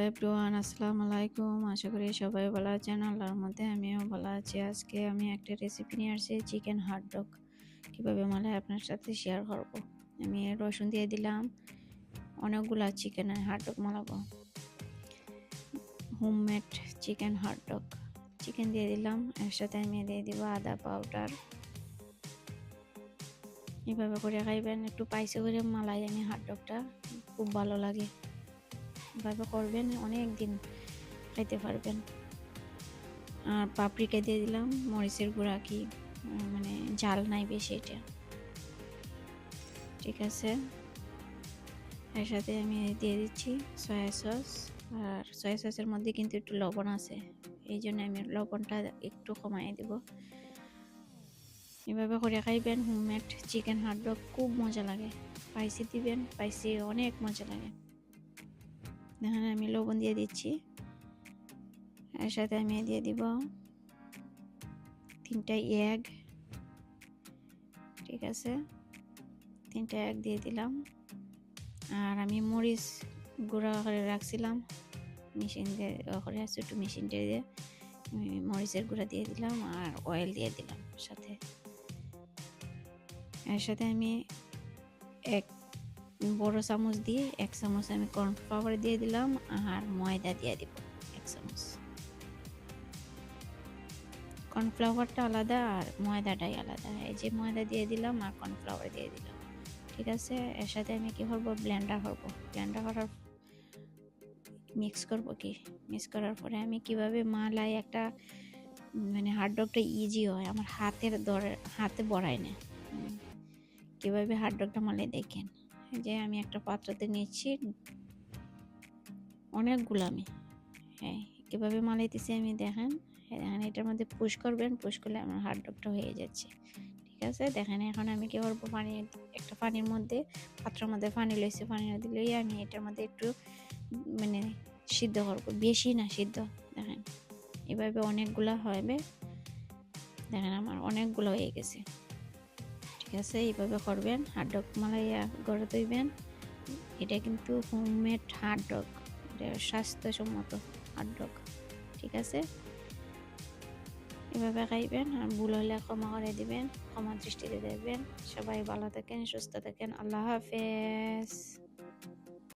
Everyone, আসসালামু আলাইকুম। আশা করি সবাই ভালো আছেন। আল্লাহর মধ্যে আমিও ভালো আছি। আজকে আমি একটা রেসিপি নিয়ে আসছি, চিকেন হট ডগ কীভাবে মালাই আপনার সাথে শেয়ার করব। আমি রসুন দিয়ে দিলাম, অনেকগুলা চিকেনের হট ডগ মালাবো। Homemade chicken hot dog chicken দিয়ে দিলাম, এর সাথে আমি দিয়ে দিব আদা পাউডার। এভাবে করে খাইবেন, একটু পাইসে করে মালাই আমি হট ডগটা, খুব ভালো লাগে। এভাবে করবেন, অনেক দিন খাইতে পারবেন। আর পাপরিকা দিয়ে দিলাম, মরিচের গুঁড়া, কি মানে ঝাল নাই বেশি এটা, ঠিক আছে। এর সাথে আমি দিয়ে দিচ্ছি সয়া সস, আর সয়া সসের মধ্যে কিন্তু একটু লবণ আছে, এই জন্য আমি লবণটা একটু কমাই দেব। এভাবে করে খাইবেন, হোমমেড চিকেন হট ডগ খুব মজা লাগে। স্পাইসি দিবেন, স্পাইসি অনেক মজা লাগে। দেখেন আমি লবণ দিয়ে দিচ্ছি। এর সাথে আমি দিয়ে দিব 3টা এগ, ঠিক আছে। 3টা এগ দিয়ে দিলাম। আর আমি মরিচ গুঁড়া করে রাখছিলাম, মেশিন দিয়ে করে একটু মেশিন দিয়ে মরিচের গুঁড়া দিয়ে দিলাম, আর অয়েল দিয়ে দিলাম সাথে। এর সাথে আমি এক বড় চামচ দিয়ে 1 চামচ আমি কর্নফ্লাওয়ার দিয়ে দিলাম, আর ময়দা দিয়ে দিব 1 চামচ। কর্নফ্লাওয়ারটা আলাদা আর ময়দাটাই আলাদা। এই যে ময়দা দিয়ে দিলাম আর কর্নফ্লাওয়ার দিয়ে দিলাম, ঠিক আছে। এর সাথে আমি কি করবো, ব্লেন্ডার করার মিক্স করার পরে আমি কিভাবে মালাই একটা মানে হট ডগটা ইজি হয়, আমার হাতে বড়াই না। কিভাবে হট ডগটা মালাই দেখেন, যে আমি একটা পাত্রতে নিচ্ছি অনেকগুলো, আমি কিভাবে মালাইতেছি আমি দেখেন। এটার মধ্যে পুশ করবেন, পুশ করলে আমার হট ডগটা হয়ে যাচ্ছে, ঠিক আছে। দেখেন এখন আমি কি করবো, একটা পানির মধ্যে, পাত্রের মধ্যে পানি লইছি, পানি দিলেই আমি এটার মধ্যে একটু মানে সিদ্ধ করবো, বেশি না সিদ্ধ। দেখেন এভাবে অনেকগুলা হবে, দেখেন আমার অনেকগুলো হয়ে গেছে, ঠিক আছে। এইভাবে করবেন, হট ডগ মালাইয়া গড়ে তৈবেন। এটা কিন্তু হোমমেড হট ডগ, এটা স্বাস্থ্যসম্মত হট ডগ, ঠিক আছে। এভাবে খাইবেন, আর ভুল হলে ক্ষমা করে দিবেন, ক্ষমা দৃষ্টিতে দেখবেন। সবাই ভালো থাকেন, সুস্থ থাকেন, আল্লাহ হাফেজ।